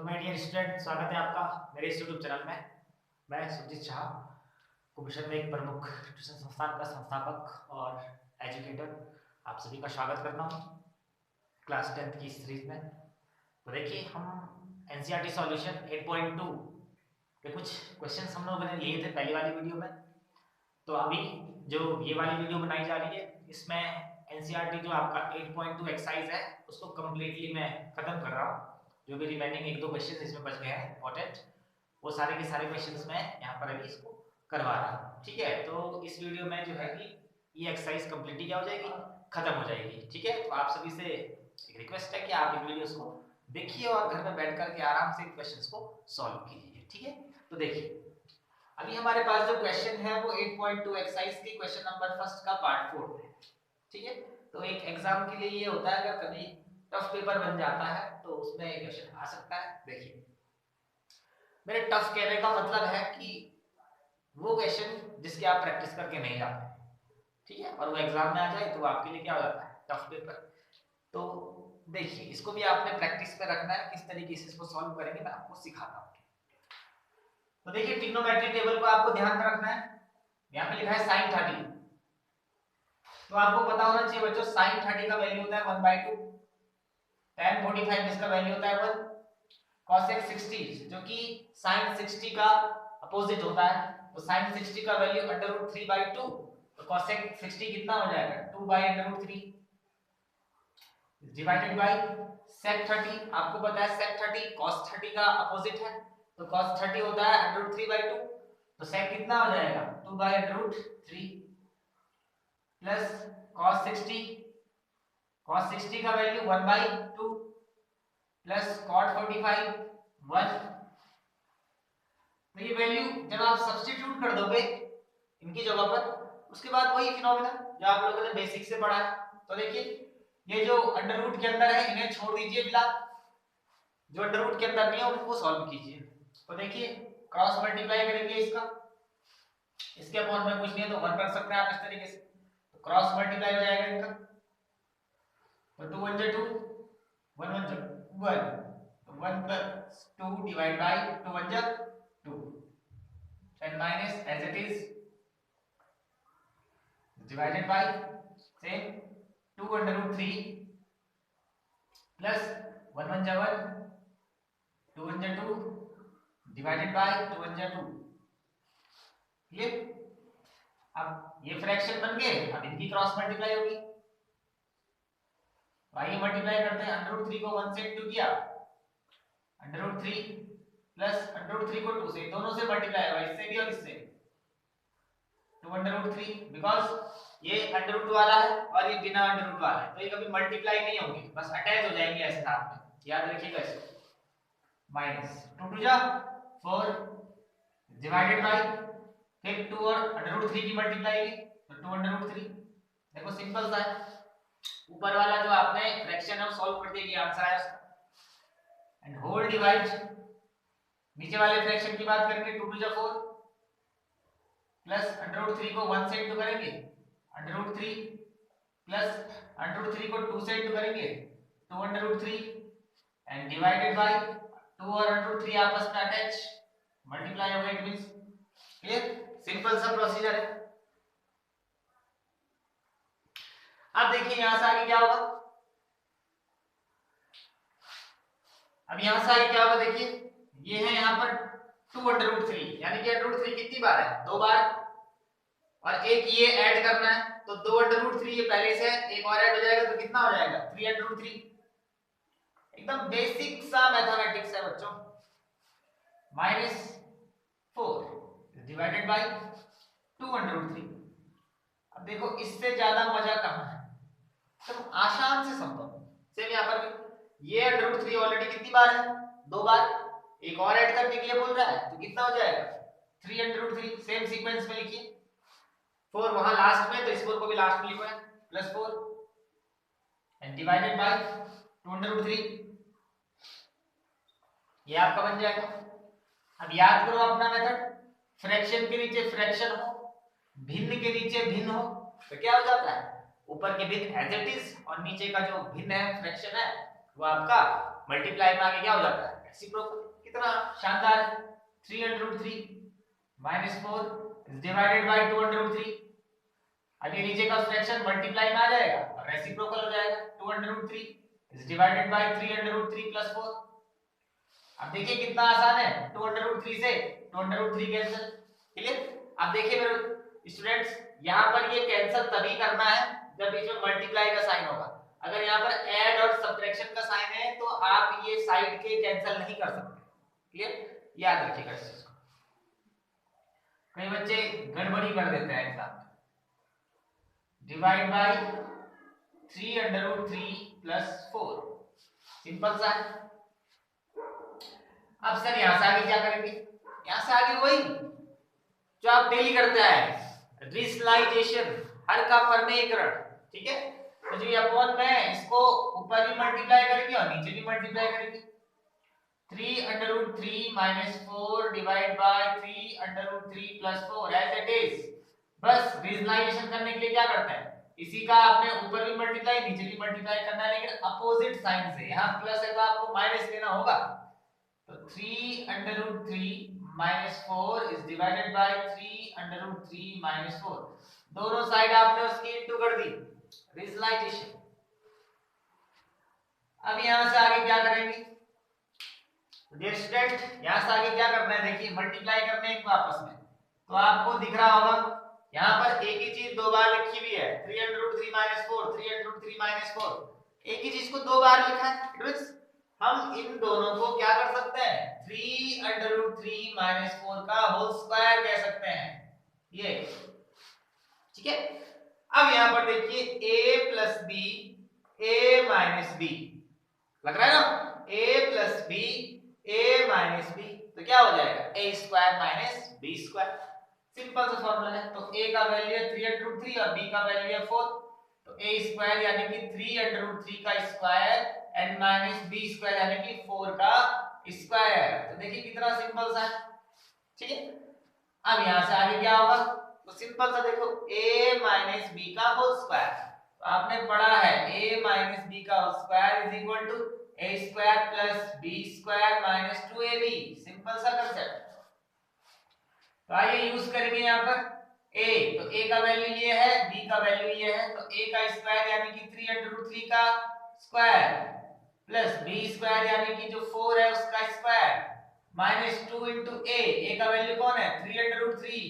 Hello my dear student, स्वागत है आपका मेरे इस यूट्यूब चैनल में। मैं सुजीत शाह, कुपोषण में एक प्रमुख ट्यूशन संस्थान का संस्थापक और एजुकेटर आप सभी का स्वागत करता हूँ क्लास 10th की सीरीज में। तो देखिए, हम एनसीईआरटी सॉल्यूशन 8.2 के कुछ क्वेश्चंस हम लोगों ने लिए थे पहली वाली वीडियो में। तो अभी जो ये वाली वीडियो बनाई जा रही है, इसमें एनसीईआरटी जो आपका 8.2 एक्सरसाइज है उसको कम्प्लीटली मैं खत्म कर रहा हूँ। जो भी रिमेनिंग एक दो क्वेश्चन इसमें बच गए हैं इंपॉर्टेंट, वो सारे के सारे क्वेश्चंस मैं यहाँ पर अभी इसको करवा रहा हूँ। ठीक है, तो इस वीडियो में जो है कि ये एक्सरसाइज कंप्लीट ही क्या हो जाएगी, खत्म हो जाएगी। ठीक है, तो आप सभी से एक रिक्वेस्ट है कि आप इन वीडियोस को देखिए और घर में बैठ करके आराम से क्वेश्चंस को सॉल्व कीजिए। ठीक है, तो देखिए अभी हमारे पास जो क्वेश्चन है वो 8.2 एक्सरसाइज के क्वेश्चन नंबर फर्स्ट का पार्ट 4 है। ठीक है, तो एक एग्जाम के लिए ये होता है, अगर कभी टफ पेपर बन जाता है तो उसमें एक क्वेश्चन आ सकता है। देखिए, मेरे टफ कहने का मतलब है कि वो क्वेश्चन जिसके आप प्रैक्टिस करके नहीं जाते, ठीक है, और वो एग्जाम में आ जाए तो आपके लिए क्या हो जाता है, टफ पेपर। तो देखिए, इसको भी आपने प्रैक्टिस पे रखना है, किस तरीके से इसको सॉल्व करेंगे मैं आपको सिखाता हूँ। तो देखिए, ट्रिग्नोमेट्री टेबल को आपको ध्यान में रखना है। यहाँ पे लिखा है sin 30, तो आपको पता होना चाहिए बच्चों sin 30 का वैल्यू होता है 1/2, tan 45 इसका वैल्यू होता है 1, cosec 60 जो कि sin 60 का अपोजिट होता है, तो sin 60 का वैल्यू √3/2, तो cosec 60 कितना हो जाएगा 2/√3 डिवाइडेड बाय sec 30। आपको पता है sec 30 cos 30 का अपोजिट है, तो cos 30 होता है √3/2, तो sec कितना हो जाएगा 2/√3 प्लस cos 60 का वैल्यू 1/2 प्लस cot 45 1। तो ये वैल्यू जब आप सब्स्टिट्यूट कर दोगे इनकी जगह पर, उसके बाद वही फिनोमेना जो आप लोगों ने बेसिक से पढ़ा है। तो देखिए, ये जो अंडर रूट के अंदर है इन्हें छोड़ दीजिए फिलहाल, जो अंडर रूट के अंदर नहीं है उनको सॉल्व कीजिए। तो देखिए, क्रॉस मल्टीप्लाई करेंगे इसका, इसके अपॉन में कुछ नहीं है तो 1 रख सकते हैं आप इस तरीके से, तो क्रॉस मल्टीप्लाई हो जाएगा इनका, तो 2 1 2 1 1 1, तो 1 plus 2 divide by 2 1 2 and minus as it is divided by same 2/3 plus 1 1 1 2 1 2 divided by 2 1 2। Clear? अब ये फ्रैक्शन बन गए, अब इनकी क्रॉस मल्टीप्लाई होगी, तो आइए मल्टीप्लाई करते हैं। √3 को 1 से इंटू किया, √3 प्लस √3 को 2 से, दोनों से मल्टीप्लाई होगा, इससे भी और इससे भी, 2/3 बिकॉज ये अंडर रूट वाला है और ये बिना अंडर रूट वाला है, तो ये कभी मल्टीप्लाई नहीं होंगे, बस अटैच हो जाएंगे ऐसे साथ में, याद रखिएगा इसको। माइनस 2 2 जा 4 डिवाइडेड बाय, फिर 2 और √3 की मल्टीप्लाई की तो 2/3। देखो सिंपल सा है, ऊपर वाला जो आपने फ्रैक्शन है वो सॉल्व कर देगी, आंसर आया उसका। एंड होल डिवाइड, नीचे वाले फ्रैक्शन की बात करेंगे, 2 2 जा 4 प्लस √3 को 1 से इंटू करेंगे, √3 प्लस √3 को 2 से इंटू करेंगे 2/3 एंड डिवाइडेड बाय 2 और √3 आपस में अटैच, मल्टीप्लाई हो गए, इट मींस क्लियर, सिंपल सा प्रोसीजर है। अब देखिए यहां से आगे क्या होगा, अब यहां से आगे क्या होगा, देखिए ये है यहां पर 2/3, यानी कि √3 कितनी बार है, 2 बार, और एक ये ऐड करना है, तो 2/3 ये पहले से है, एक और ऐड हो जाएगा तो कितना हो जाएगा 3/3। एकदम बेसिक सा मैथमेटिक्स है बच्चों। -4 डिवाइडेड बाय 2/3। अब देखो इससे ज्यादा मजा कहां है, तो आसान से समझो। सेम यहां पर भी ये √3 ऑलरेडी कितनी बार है, 2 बार, एक और ऐड करने के लिए बोल रहा है तो कितना हो जाएगा 3/3। सेम सीक्वेंस में लिखिए, 4 वहां लास्ट में, तो इस 4 को भी लास्ट में लिखो है, +4 एंड डिवाइडेड बाय 2/3, ये आपका बन जाएगा। अब याद करो अपना मेथड, फ्रैक्शन के नीचे फ्रैक्शन हो, भिन्न के नीचे भिन्न हो, तो क्या हो जाता है, ऊपर के भिन्न एज इट इज और नीचे का जो भिन्न है फ्रैक्शन है वो आपका मल्टीप्लाई में आके क्या हो जाता है, रेसिप्रोकल। कितना शानदार है। 3√3 माइनस 4 इज डिवाइडेड बाय 2√3। अब ये नीचे का फ्रैक्शन मल्टीप्लाई में आ जाएगा और रेसिप्रोकल हो जाएगा। 2√3 इज डिवाइडेड बाय 3√3 प्लस 4। अब देखिए कितना आसान है, 2√3 से 2√3 कैंसिल। क्लियर। अब देखिए मेरे स्टूडेंट्स, यहाँ पर ये कैंसिल तभी करना है जब इसमें मल्टीप्लाई का साइन होगा। अगर यहाँ पर ऐड और सब्ट्रैक्शन का साइन है तो आप ये साइड के कैंसिल नहीं कर सकते। क्लियर, याद रखिएगा इस चीज को। कई बच्चे गड़बड़ी कर देते हैं एग्जाम में। डिवाइड बाय 3√3 प्लस 4, सिंपल सा है। अब सर यहां से आगे क्या करेंगे? यहां से आगे वही जो आप डेली करते हैं, रिसलाइजेशन, हर का परमेयकरण। ठीक है, तो जो ये अपॉन में इसको ऊपर भी मल्टीप्लाई करेंगे और नीचे भी मल्टीप्लाई करेंगे। 3√3 minus 4 divide by 3√3 plus 4 as it is. बस रिजलाइजेशन करने के लिए क्या करते हैं, इसी का आपने ऊपर भी मल्टीप्लाई नीचे भी मल्टीप्लाई करना है, लेकिन अपोजिट साइन से। यहाँ प्लस है तो आपको माइनस लेना होगा। तो 3√3 minus 4 is divided bye 3√3 minus 4। दोनों साइड आपने उसकी इनटू कर दी, रिजलाइजेशन। अब यहां से आगे क्या करेंगे डियर स्टूडेंट? यहां से आगे क्या करना है, देखिए मल्टीप्लाई करने हैं आपस में। तो आपको दिख रहा होगा यहाँ पर एक ही चीज दो बार लिखी हुई है, 3√3 माइनस 4, 3√3 माइनस 4। एक ही चीज को दो बार लिखा है। इट मींस हम इन दोनों को क्या कर सकते हैं, 3√3 माइनस 4 का होल स्क्वायर कह सकते हैं ये। ठीक है। अब यहाँ पर देखिए a plus B, a minus B, लग रहा है ना, a plus B, a minus B, तो क्या हो जाएगा, a square minus b square. Simple सा फॉर्मूला है। तो a का वैल्यू है 3√3 और b का वैल्यू है 4, तो a स्क्वायर यानी कि 3√3 का square and minus b square यानी कि 4 का स्क्वायर। तो देखिए कितना सिंपल सा है। ठीक है। अब यहां से आगे क्या होगा, तो सिंपल सा देखो, a माइनस b का होल स्क्वायर। तो आपने पढ़ा है a माइनस b का whole square is equal to a square plus b square minus 2ab। Simple सा कांसेप्ट। तो आइए यूज करेंगे यहाँ पर a, तो a का वैल्यू ये है, b का वैल्यू ये है, तो a का स्क्वायर यानी कि 3√3 का स्क्वायर प्लस b स्क्वायर यानी कि जो 4 है उसका स्क्वायर माइनस 2 इंटू a का वैल्यू कौन है 3√3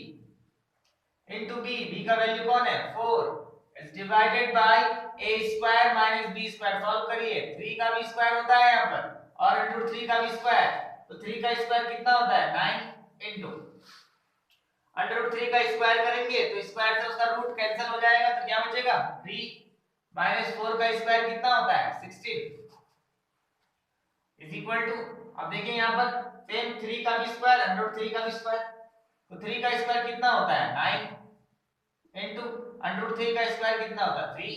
इंटू b का वैल्यू कौन है 4 is divided bye a square minus b square. Solve करिए, 3 का भी स्क्वायर होता है यहाँ पर और इंटू 3 का भी स्क्वायर, तो 3 का स्क्वायर कितना होता है 9 इंटू √3 का स्क्वायर करेंगे तो स्क्वायर से उसका रूट कैंसिल हो जाएगा, तो क्या बचेगा 3 माइनस 4 का स्क्वायर कितना होता है 16 इज इक्वल टू, अब देखिए यहाँ पर सेम 3 का भी स्क्वायर √3 का भी स्क्वायर, तो 3 का स्क्वायर कितना होता है 9 इंटू √3 का स्क्वायर कितना होता है 3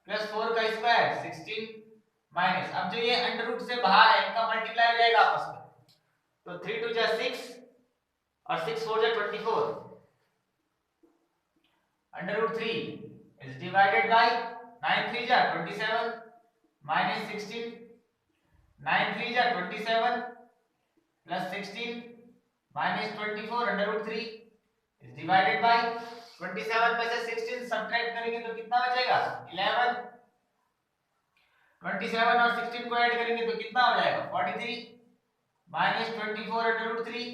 प्लस 4 का स्क्वायर 16 माइनस, अब जो ये अंडर से बाहर है इनका मल्टीप्लाई हो जाएगा आपस में, तो 3 2 जा 6 और 6 4 जा 24 √3 is divided by 9 3 जा 27 minus 16 9 3 जा 27 plus 16 minus 24 √3 is divided by 27 में से 16 सब्ट्रैक्ट करेंगे तो कितना बचेगा 11, 27 और 16 को ऐड करेंगे तो कितना हो जाएगा 43 minus 24 √3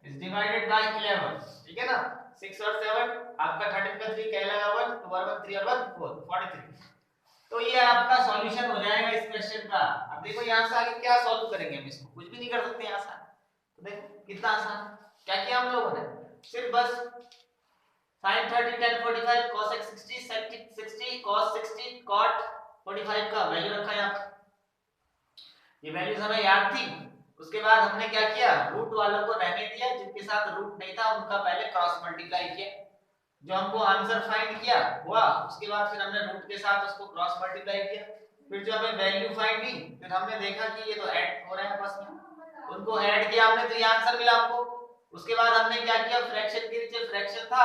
is divided by 11। ठीक है ना, 6 और 7 आपका 13 का 3 कहलाएगा 1, 2 और 1 3 और 1 4 43। तो ये आपका सॉल्यूशन हो जाएगा इस क्वेश्चन का। अब देखो यहां से आगे क्या सॉल्व करेंगे, हम इसको कुछ भी नहीं कर सकते यहां से। तो देखो कितना आसान, क्या किया हम लोगों ने, सिर्फ बस sin 30 tan 45 cos x 60 sec 60 cos 60 cot 45 का वैल्यू रखा यहां पर। ये वैल्यूज हमें याद थी। उसके बाद हमने क्या किया, रूट वालों को रहने दिया, जिनके साथ रूट नहीं था उनका पहले क्रॉस मल्टीप्लाई किया। जो हमको आंसर फाइंड किया हुआ, उसके बाद फिर हमने रूट के साथ उसको क्रॉस मल्टीप्लाई किया। फिर जो हमें वैल्यू फाइंड की, फिर हमने देखा कि ये तो ऐड हो रहे हैं आपस में, उनको ऐड किया हमने तो ये आंसर मिला हमको। उसके बाद हमने क्या किया, फ्रैक्शन के नीचे फ्रैक्शन था,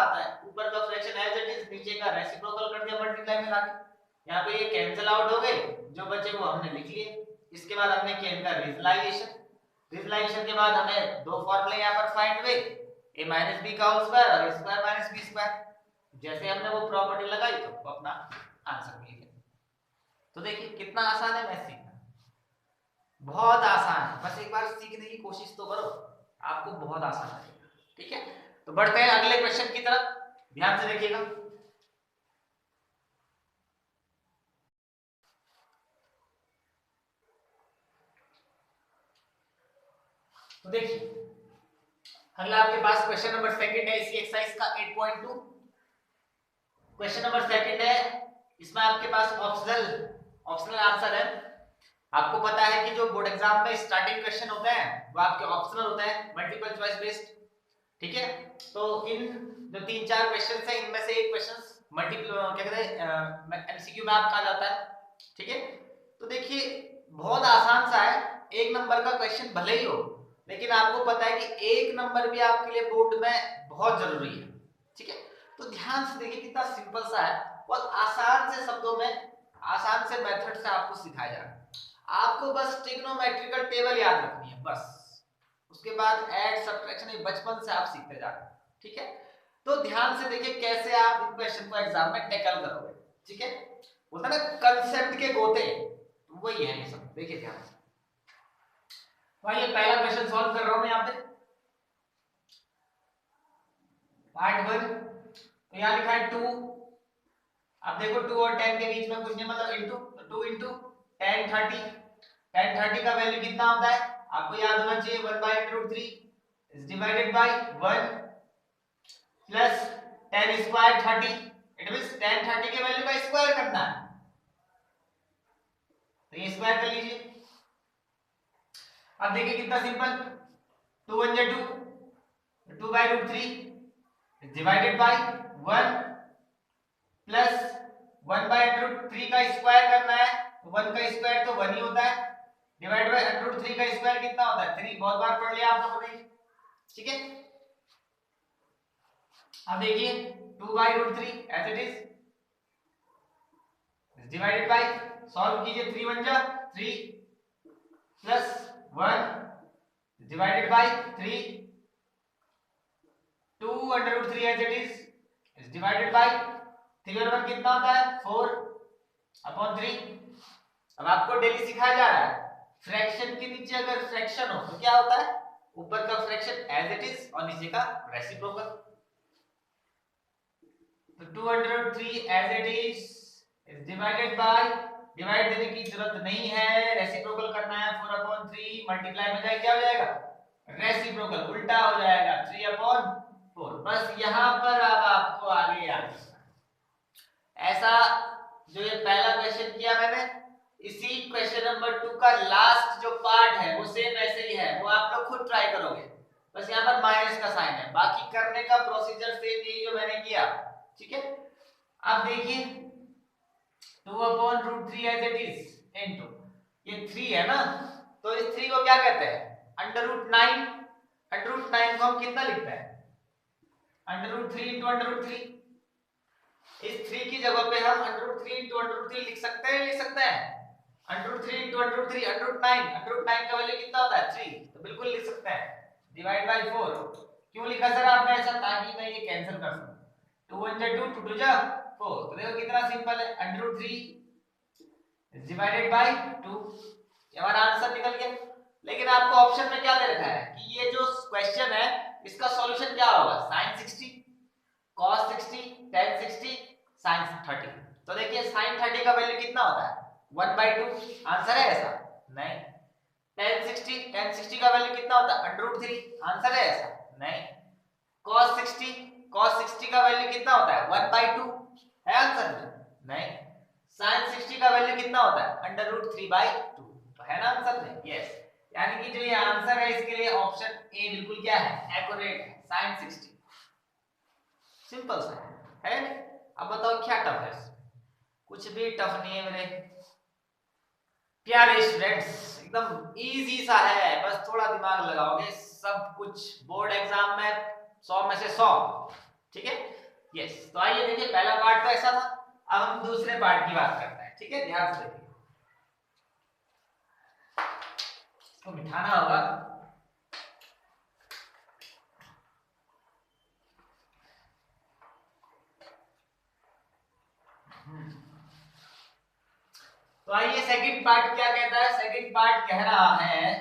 ऊपर का फ्रैक्शन एज इट इज, नीचे का रेसिप्रोकल कर दिया मल्टीप्लाई में लाके। यहाँ पे ये कैंसिल आउट हो गए, जो बचे वो हमने लिख लिए। इसके बाद हमने किया इनका रिजलाइजेशन। विजुअलाइजेशन के बाद हमें दो फॉर्मूले यहाँ पर फाइंड हुए, a माइनस बी का होल स्क्वायर और a square minus B square. जैसे हमने वो प्रॉपर्टी लगाई तो अपना आंसर मिल गया। तो देखिए कितना आसान है मैथ सीखना, बहुत आसान है, बस एक बार सीखने की कोशिश तो करो, आपको बहुत आसान लगेगा। ठीक है, तो बढ़ते हैं अगले क्वेश्चन की तरफ, ध्यान से देखिएगा। तो देखिए अगला आपके पास क्वेश्चन नंबर सेकंड है इसी एक्सरसाइज का 8.2। क्वेश्चन नंबर सेकंड है, इसमें आपके पास ऑप्शनल आंसर है। आपको पता है कि जो बोर्ड एग्जाम में स्टार्टिंग क्वेश्चन होते हैं वो आपके ऑप्शनल होते हैं, मल्टीपल चॉइस बेस्ड। ठीक है, तो इन जो तीन चार क्वेश्चन है इनमें से एक क्वेश्चन मल्टीपल क्या कहते हैं एमसीक्यू में आपका आ जाता है। ठीक है, तो देखिए बहुत आसान सा है, एक नंबर का क्वेश्चन भले ही हो, लेकिन आपको पता है कि एक नंबर भी आपके लिए बोर्ड में बहुत जरूरी है। ठीक है, तो ध्यान से देखिए कितना सिंपल सा है, बहुत आसान से शब्दों में आसान से मेथड से आपको सिखाया जा रहा है। आपको बस ट्रिग्नोमेट्रिकल टेबल याद रखनी है बस, उसके बाद ऐड सब्ट्रैक्शन ये बचपन से आप सीखते जा रहे हैं। ठीक है, तो ध्यान से देखिए कैसे आप इन क्वेश्चन को एग्जाम में टैकल करोगे। ठीक है, बोलता ना कंसेप्ट के गोते, वही है ये सब, देखिए ध्यान से। भाई ये पहला क्वेश्चन सॉल्व कर रहा हूं मैं यहाँ पे, पार्ट 1। तो यहाँ लिखा है 2, अब देखो 2 और 10 के बीच में कुछ नहीं, मतलब इनटू, तो 2 इंटू 10 30, 10 30 का वैल्यू कितना होता है आपको याद होना चाहिए, 1/√3 is divided bye 1 plus 10 square 30, it means 10 30 के वैल्यू का स्क्वायर करना है, तो ये स्क्वायर कर लीजिए। अब देखिए कितना सिंपल, 2 1 जा 2, 2/√3 डिवाइडेड बाय 1 प्लस 1/√3 का स्क्वायर करना है, तो 1 का स्क्वायर तो 1 ही होता है, डिवाइड बाय √3 का स्क्वायर कितना होता है 3, बहुत बार पढ़ लिया आप लोगों ने। ठीक है, अब देखिए 2/√3 as it is divided by, solve कीजिए, 3 1 जा 3 plus 1 divided by 3, 2/√3 as it is divided by 3 और 1 कितना होता है 4/3। अब आपको डेली सिखाया जा रहा है फ्रैक्शन के नीचे अगर फ्रैक्शन हो तो क्या होता है, ऊपर का फ्रैक्शन एज इट इज और नीचे का रेसिप्रोकल। तो 2/3 as it is divided by, divide देने की जरूरत नहीं है, रेसिप्रोकल करना है, 4/3 मल्टीप्लाई में जाए क्या हो जाएगा रेसिप्रोकल, उल्टा हो जाएगा 3/4। बस यहां पर अब आपको आगे याद रखना है। ऐसा जो ये पहला क्वेश्चन किया मैंने, इसी क्वेश्चन नंबर 2 का लास्ट जो पार्ट है वो सेम ऐसे ही है, वो आप लोग खुद ट्राई करोगे, बस यहाँ पर माइनस का साइन है, बाकी करने का प्रोसीजर सेम यही जो मैंने किया। ठीक है, अब देखिए 2/√3 एज इट इज इनटू ये 3 है ना, तो इस 3 को क्या कहते हैं √9, √9 को हम कितना लिखते हैं √3 इंटू √3, इस 3 की जगह पे हम √3 इंटू √3 लिख सकते हैं, लिख सकते हैं √3 इंटू √3 √9 का वैल्यू कितना होता है 3, तो बिल्कुल लिख सकते हैं, डिवाइड बाय 4। क्यों लिखा सर आपने ऐसा, ताकि मैं ये कैंसिल कर सकूं, 2 1 जा 2, 2 2 जा 4, तो देखो कितना सिंपल है, √3 डिवाइडेड बाय 2, ये हमारा आंसर निकल गया। लेकिन आपको ऑप्शन में क्या दे रखा है कि ये जो क्वेश्चन है इसका सॉल्यूशन क्या होगा, sin 60 cos 60 tan 60 sin 30। तो देखिए sin 30 का वैल्यू कितना होता है 1/2, आंसर है ऐसा नहीं। tan 60 का वैल्यू कितना होता है √3, आंसर है ऐसा नहीं। cos 60 का वैल्यू कितना होता है 1/2, है आंसर नहीं। sin 60 का वैल्यू कितना होता है √3/2, तो है ना आंसर नहीं, यस। यानी कि जो ये आंसर है इसके लिए ऑप्शन ए बिल्कुल क्या है एक्यूरेट है, sin 60। सिंपल सा है। अब बताओ क्या टफ है, कुछ भी टफ नहीं है मेरे प्यारे स्टूडेंट्स, एकदम इजी सा है, बस थोड़ा दिमाग लगाओगे सब कुछ बोर्ड एग्जाम में 100 में से 100। ठीक है, यस। तो आइए देखिए पहला पार्ट तो ऐसा था, अब हम दूसरे पार्ट की बात करते हैं। ठीक है, ध्यान से देखिए, तो मिठाना होगा आइए सेकंड पार्ट क्या कहता है। सेकंड पार्ट कह रहा है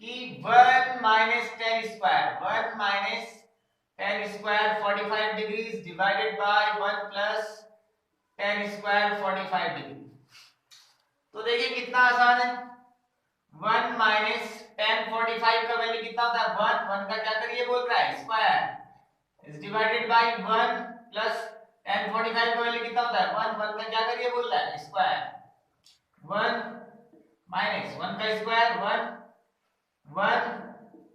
कि 1 minus ten square 45 degrees divided by 1 plus ten square 45 degree. तो देखिए कितना आसान है। 1 माइनस टेन 45 का वैल्यू कितना होता है 1 का क्या करिए बोल रहा है square is divided bye 1 plus ten 45 का वैल्यू कितना होता है 1 का क्या करिए बोल रहा है स्क्वायर 1 माइनस 1 का स्क्वायर 1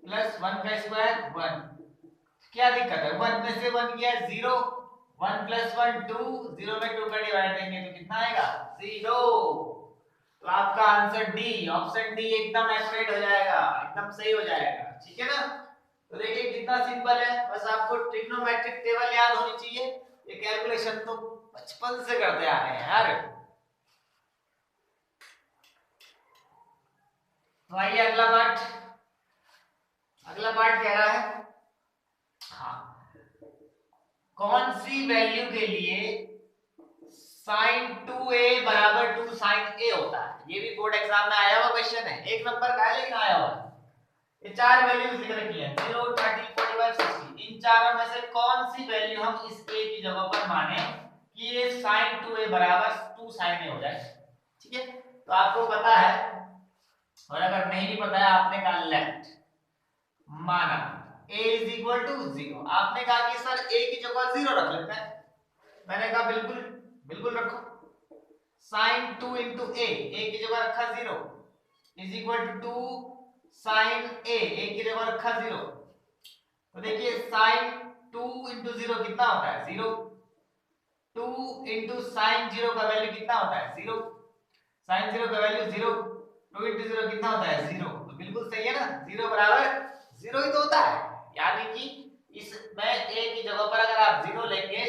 प्लस 1 का स्क्वायर 1। क्या दिक्कत है 1 में से 1 गया 0 1 प्लस 1 2 0 में 2 का डिवाइड देंगे तो कितना आएगा 0। तो आपका आंसर डी ऑप्शन डी एकदम एक्यूरेट हो जाएगा एकदम सही हो जाएगा। ठीक है ना। तो देखिए कितना सिंपल है। बस आपको ट्रिग्नोमेट्रिक टेबल याद होनी चाहिए। ये कैलकुलेशन तो बचपन से करते आ रहे हैं यार। तो आइए अगला पार्ट कह रहा है हाँ कौन सी वैल्यू के लिए sin 2a बराबर 2 sin a होता है। ये भी बोर्ड एग्जाम में आया हुआ क्वेश्चन है। एक नंबर का है लेकिन आया हुआ है। ये चार वैल्यूज लिख रखी है 0 30 45 60। इन चारों में से कौन सी वैल्यू हम इस a की जगह पर माने कि ये sin 2a बराबर 2 sin a हो जाए। ठीक है। तो आपको पता है और अगर नहीं भी पता है आपने कहा लेफ्ट माना a इज इक्वल टू 0। आपने कहा कि सर a की जगह 0 रख लेते हैं। मैंने कहा बिल्कुल बिल्कुल रखो। sin 2 into a की जगह रखा 0 is equal to 2 sin a की जगह रखा 0। तो देखिए sin 2 into 0 कितना होता है 0 2 into sin 0 का वैल्यू कितना होता है 0 sin 0 का वैल्यू 0 2 into 0 कितना होता है 0। तो बिल्कुल सही है ना 0 बराबर 0 ही तो होता है। यानी कि इसमें a की जगह पर अगर आप 0 लेंगे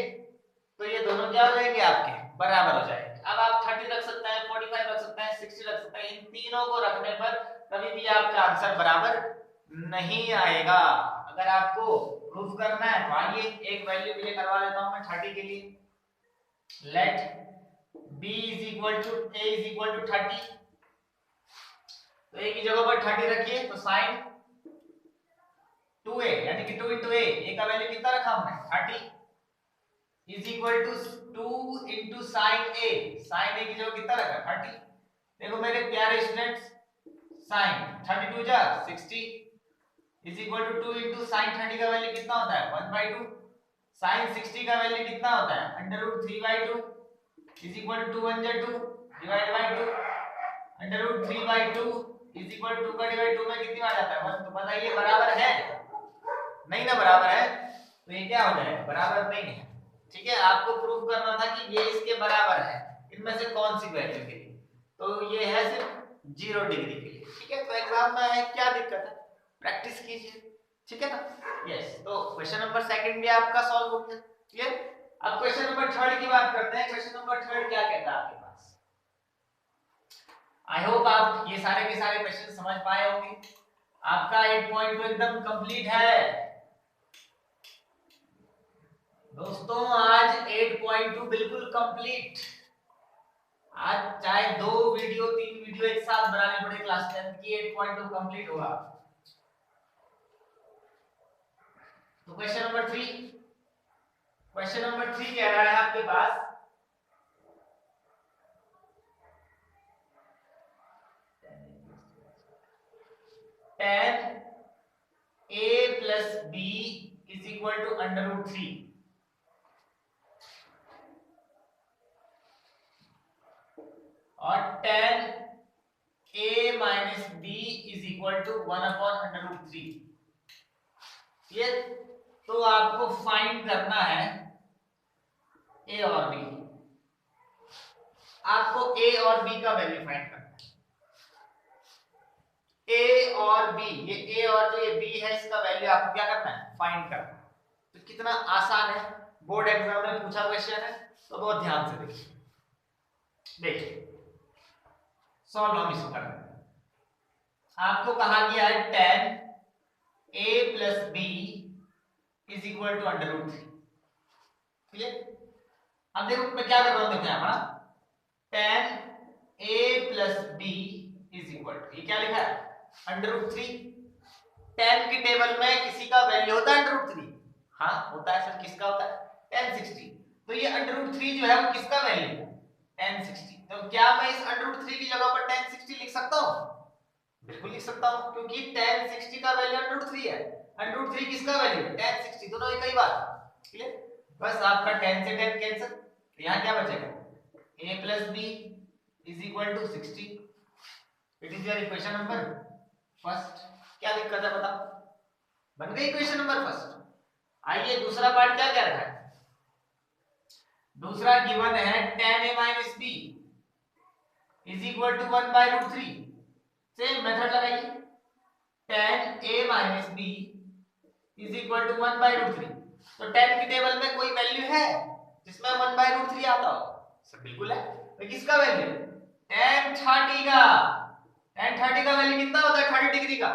तो ये दोनों क्या हो जाएंगे आपके बराबर हो जाएंगे। अब आप 30 रख सकते हैं 45 रख सकते हैं 60 रख सकते हैं। इन तीनों को रखने पर कभी भी आपका आंसर बराबर नहीं आएगा। अगर आपको प्रूफ करना है तो आइए एक वैल्यू के लिए करवा देता हूं मैं 30 के लिए। Let b is equal to a is equal to 30। तो a की जगह पर 30 रखिए तो sin 2a यानी कि 2 into a का वैल्यू कितना रखा हमने 30 is equal to 2 into sin a की जगह कितना रखा 30। देखो मेरे प्यारे स्टूडेंट्स sin 32 जा 60 is equal to 2 into sin 30 का वैल्यू कितना होता है 1/2। sin 60 का वैल्यू कितना होता है under root 3/2 is equal to 2 1 जा 2 divide by 2 under root 3/2 is equal to 2 का डिवाइड 2 में कितनी आ जाता है 1। तो बताइए बराबर है नहीं ना बराबर है। तो ये क्या हो जाएगा बराबर नहीं है। ठीक है। आपको प्रूफ करना था कि ये इसके बराबर है इनमें से कौन सी वैल्यू के लिए। तो ये है सिर्फ 0 डिग्री के लिए। ठीक है। तो एग्जाम में है क्या दिक्कत है प्रैक्टिस कीजिए। ठीक है ना। यस। तो क्वेश्चन नंबर सेकंड भी आपका सॉल्व हो गया। क्लियर। अब क्वेश्चन नंबर थर्ड की बात करते हैं। क्वेश्चन नंबर थर्ड क्या कहता है आपके पास। आई होप आप ये सारे के सारे क्वेश्चन समझ पाए होंगे। आपका 8.2 एकदम कंप्लीट है दोस्तों। आज 8.2 बिल्कुल कंप्लीट। आज चाहे 2 वीडियो 3 वीडियो एक साथ बनाने पड़े क्लास 10 की 8.2 कंप्लीट होगा। तो क्वेश्चन नंबर 3 कह रहा है आपके पास tan a plus b is equal to under root 3। और tan a minus b is equal to 1 upon under root 3। ये तो आपको फाइंड करना है a और b। आपको a और b का वैल्यू फाइंड करना है। a और b ये a और जो ये b है इसका वैल्यू आपको क्या करना है फाइंड करना है। तो कितना आसान है बोर्ड एग्जाम में पूछा क्वेश्चन है तो बहुत ध्यान से देखिए सॉल्व हम इसको करना है। आपको कहा गया है tan a plus b is equal to under root 3। Clear. अब देखो मैं क्या कर रहा हूं देखो यहां पर tan a plus B is equal to, ये क्या लिखा है √3। tan की टेबल में किसी का वैल्यू होता है √3? हाँ होता है सर, किसका होता है tan 60। तो ये √3 जो है वो किसका वैल्यू है tan 60। तो क्या मैं इस √3 की जगह पर tan 60 लिख सकता हूँ? बिल्कुल लिख सकता हूँ, क्योंकि tan 60 का वैल्यू √3 है। √3 किसका वैल्यू है tan 60, दोनों एक ही बात। क्लियर? बस आपका tan से tan कैंसिल, तो यहाँ क्या बचेगा a plus B is equal to 60। It is your equation number first. क्या दिक्कत है बताओ, बन गई इक्वेशन नंबर फर्स्ट। आइए दूसरा पार्ट क्या कह रहा है, दूसरा गिवन है tan a minus b is equal to 1/√3। Same method लगाइए, tan a minus b is equal to 1/√3। तो tan की टेबल में कोई वैल्यू है जिसमें 1/√3 आता हो? सर बिल्कुल है। तो किसका वैल्यू tan 30 का, tan 30 का वैल्यू कितना होता है 30 डिग्री का,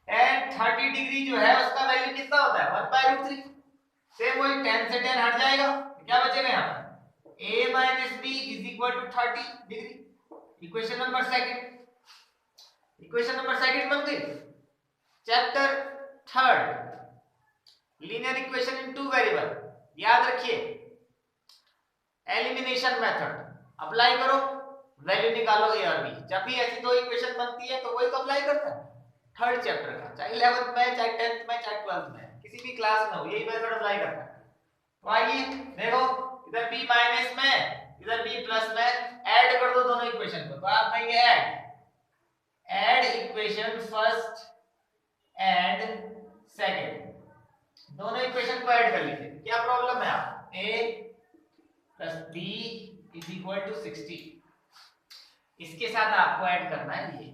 tan 30 डिग्री जो है उसका वैल्यू कितना होता है 1/√3। सेम वही tan से tan हट जाएगा, तो क्या बचेगा यहाँ पर a minus b is equal to 30 degree. Equation number second, equation number second बन गई। Chapter third linear equation in two variable, याद रखिए एलिमिनेशन मेथड अप्लाई करो, वैल्यू निकालो a और b। जब भी ऐसी दो इक्वेशन बनती है तो वही तो अप्लाई करता है थर्ड चैप्टर का, चाहे 11th में चाहे 10th में चाहे 12th में, किसी भी क्लास में हो यही मेथड अप्लाई करता है। तो आइए देखो, इधर b माइनस में इधर b प्लस में ऐड कर दो दोनों इक्वेशन को। तो आप कहेंगे add equation first and second, दोनों इक्वेशन को ऐड कर लीजिए। क्या प्रॉब्लम है आप a plus b is equal to 60, इसके साथ आपको ऐड करना है ये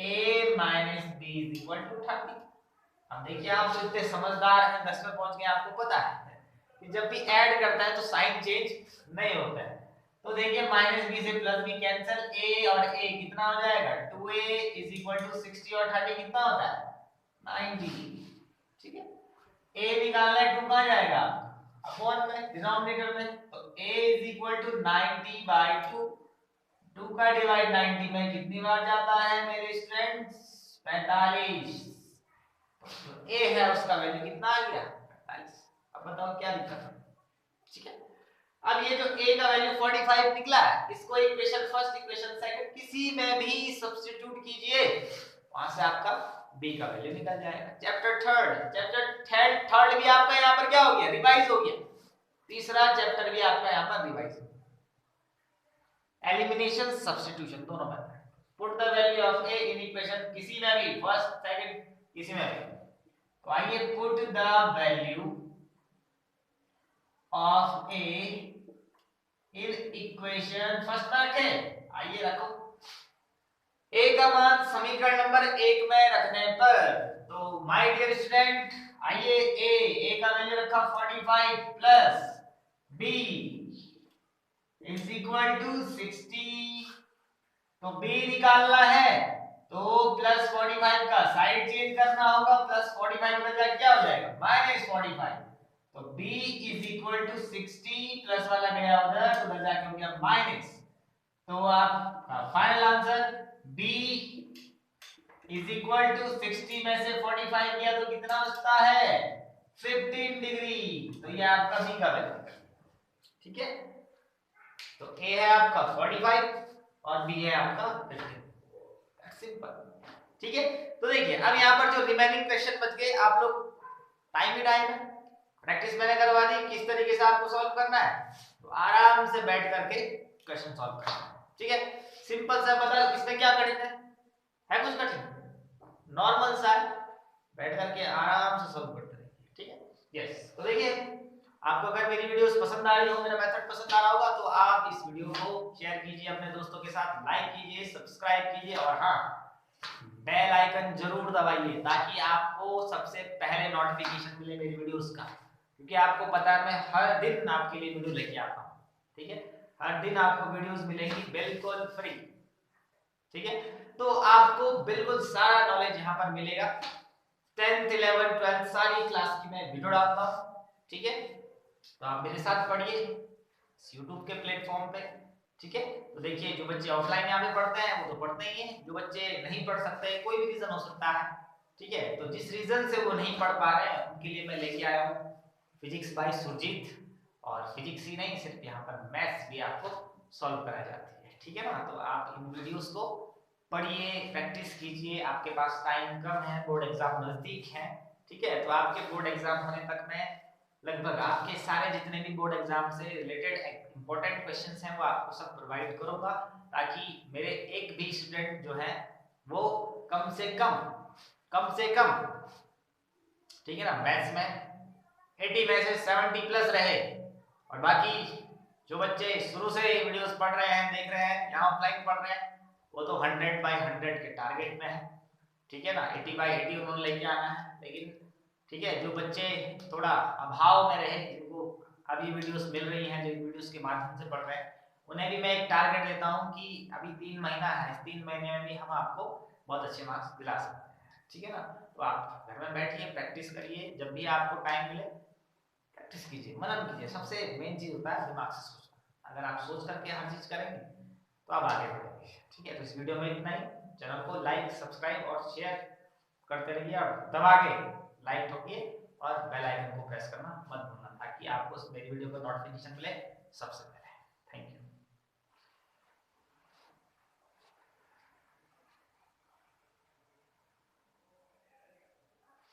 a minus b is equal to 30। अब देखिए आप तो इतने समझदार हैं, 10 में पहुंच गए, आपको पता है कि जब भी ऐड करता है तो साइन चेंज नहीं होता है। तो देखिए माइनस बी से प्लस बी कैंसिल, a और a कितना हो जाएगा 2a इज इक्वल टू 60 और 30 कितना होता है 90। ठीक है, a निकालना है 2 कहां जाएगा अपॉन में डिनोमिनेटर में, तो a इज इक्वल टू 90/2। 2 का डिवाइड 90 में कितनी बार जाता है मेरे स्टूडेंट्स 45। तो a है उसका वैल्यू कितना आ गया 45। अब बताओ क्या लिखा था। ठीक है, अब ये जो a का वैल्यू 45 निकला है, इसको इक्वेशन फर्स्ट इक्वेशन सेकंड किसी में भी सब्स्टिट्यूट कीजिए, वहां से आपका b का वैल्यू निकल जाएगा। चैप्टर थर्ड भी आपका यहाँ पर क्या हो गया रिवाइज हो गया, तीसरा चैप्टर भी आपका यहाँ पर रिवाइज हो गया। एलिमिनेशन सब्स्टिट्यूशन दोनों में, put the value of a in equation किसी में भी फर्स्ट सेकंड किसी में भी। तो आइए put the value of a in equation first में रखें। आइए रखो, a का मान समीकरण नंबर 1 में रखने पर, तो माय डियर स्टूडेंट आइए a का वैल्यू रखा 45 plus b is equal to 60। तो b निकालना है तो प्लस 45 का साइड चेंज करना होगा, प्लस 45 बदल क्या हो जाएगा -45। तो b is equal to 60 plus वाला गया उधर जाके हो गया माइनस। तो आप final answer b is equal to 60 में से 45 किया तो कितना बचता है 15 डिग्री। तो ये आपका b का वैल्यू। ठीक है, तो a है आपका 45 और b है आपका 15। सिंपल। ठीक है, तो देखिए अब यहाँ पर जो रिमेनिंग क्वेश्चन बच गए, आप लोग टाइम ही टाइम है, प्रैक्टिस मैंने करवा दी किस तरीके से आपको सॉल्व करना है, तो आराम से बैठ करके क्वेश्चन सॉल्व करना है। ठीक है, सिंपल सा पता, इसमें क्या कठिन है कुछ कठिन, नॉर्मल सा है, बैठ करके आराम से सॉल्व करते रहिए। ठीक है, यस। तो देखिए आपको अगर मेरी वीडियोस पसंद आ रही हो, मेरा मेथड पसंद आ रहा होगा, तो आप इस वीडियो को शेयर कीजिए अपने दोस्तों के साथ, लाइक कीजिए, सब्सक्राइब कीजिए और हाँ बेल आइकन जरूर दबाइए ताकि आपको सबसे पहले नोटिफिकेशन मिले मेरी वीडियोस का, क्योंकि आपको पता है मैं हर दिन आपके लिए वीडियो लेके आता हूँ। ठीक है, हर दिन आपको वीडियोस मिलेंगी बिल्कुल फ्री। ठीक है, तो आपको बिल्कुल सारा नॉलेज यहाँ पर मिलेगा। 10th 11th 12th सारी क्लास की मैं वीडियो डालता हूँ। ठीक है, तो आप मेरे साथ पढ़िए YouTube के प्लेटफॉर्म पे, ठीक है। तो देखिए जो बच्चे ऑफलाइन यहाँ पे पढ़ते हैं वो तो पढ़ते ही हैं, जो बच्चे नहीं पढ़ सकते कोई भी रीजन हो सकता है, ठीक है, तो जिस रीजन से वो नहीं पढ़ पा रहे हैं उनके लिए मैं लेके आया हूँ फिजिक्स बाय सुरजीत। और फिजिक्स ही नहीं, सिर्फ यहाँ पर मैथ्स भी आपको सॉल्व कराई जाती है, ठीक है ना। तो आप इन वीडियोस को पढ़िए, प्रैक्टिस कीजिए, आपके पास टाइम कम है, बोर्ड एग्जाम नजदीक है, ठीक है। तो आपके बोर्ड एग्जाम होने तक मैं लगभग आपके सारे जितने भी बोर्ड एग्जाम से रिलेटेड इंपॉर्टेंट क्वेश्चंस हैं वो आपको सब प्रोवाइड करूंगा, ताकि मेरे एक भी स्टूडेंट जो है वो कम से कम, ठीक है ना, मैथ्स में 80 में से 70 प्लस रहे। और बाकी जो बच्चे शुरू से वीडियोस पढ़ रहे हैं, देख रहे हैं, यहाँ ऑफलाइन पढ़ रहे हैं, वो तो 100/100 के टारगेट में है, ठीक है ना। 80/80 उन्होंने लेके आना है। लेकिन ठीक है, जो बच्चे थोड़ा अभाव में रहे, जिनको अभी वीडियोस मिल रही हैं, जो वीडियोस के माध्यम से पढ़ रहे हैं, उन्हें भी मैं एक टारगेट देता हूँ कि अभी 3 महीना है, इस 3 महीने में भी हम आपको बहुत अच्छे मार्क्स दिला सकते हैं, ठीक है ना। तो आप घर में बैठिए, प्रैक्टिस करिए, जब भी आपको टाइम मिले प्रैक्टिस कीजिए, मनन कीजिए। सबसे मेन चीज होता है दिमाग से सोचना। अगर आप सोच करके हर चीज करेंगे तो आप आगे बढ़ेंगे, ठीक है। तो इस वीडियो में इतना ही। चैनल को लाइक, सब्सक्राइब और शेयर करते रहिए, और दबा के लाइक ठोकिए और बेल आइकन को प्रेस करना मत भूलना, ताकि आपको मेरी वीडियो का नोटिफिकेशन मिले सबसे पहले।